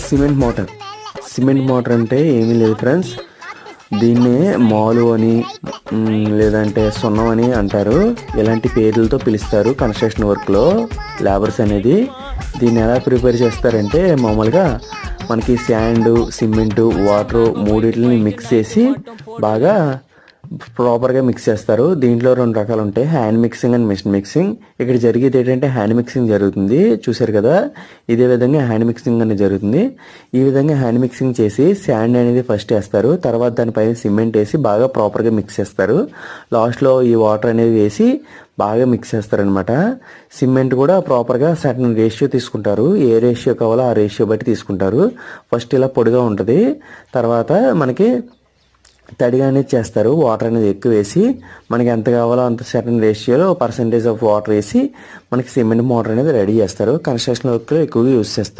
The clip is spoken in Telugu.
సిమెంట్ మోటార్ అంటే ఏమీ లేదు ఫ్రెండ్స్, దీన్నే మాలు అని లేదంటే సున్నం అని అంటారు. ఇలాంటి పేర్లతో పిలుస్తారు కన్స్ట్రక్షన్ వర్క్లో లేబర్స్ అనేది. దీన్ని ఎలా ప్రిపేర్ చేస్తారంటే మామూలుగా మనకి శాండ్, సిమెంటు, వాటర్ మూడింటిని మిక్స్ చేసి బాగా ప్రాపర్గా మిక్స్ చేస్తారు. దీంట్లో 2 రకాలు ఉంటాయి, hand mixing and machine mixing. ఇక్కడ జరిగేది ఏంటంటే హ్యాండ్ మిక్సింగ్ జరుగుతుంది, చూసారు కదా. ఇదే విధంగా హ్యాండ్ మిక్సింగ్ అనేది జరుగుతుంది. ఈ విధంగా హ్యాండ్ మిక్సింగ్ చేసి శాండ్ అనేది ఫస్ట్ వేస్తారు, తర్వాత దానిపైన సిమెంట్ వేసి బాగా ప్రాపర్గా మిక్స్ చేస్తారు. లాస్ట్లో ఈ వాటర్ అనేది వేసి బాగా మిక్స్ చేస్తారనమాట. సిమెంట్ కూడా ప్రాపర్గా సర్టన్ రేషియో తీసుకుంటారు, ఏ రేషియో కావాలో ఆ రేషియో బట్టి తీసుకుంటారు. ఫస్ట్ ఇలా పొడిగా ఉంటుంది, తర్వాత మనకి తడిగా అనేది చేస్తారు. వాటర్ అనేది ఎక్కువ వేసి మనకి ఎంత కావాలో అంత సర్టన్ రేషియోలో పర్సంటేజ్ ఆఫ్ వాటర్ వేసి మనకి సిమెంట్ మోటార్ అనేది రెడీ చేస్తారు. కన్స్ట్రక్షన్ వర్క్లో ఎక్కువగా యూజ్ చేస్తారు.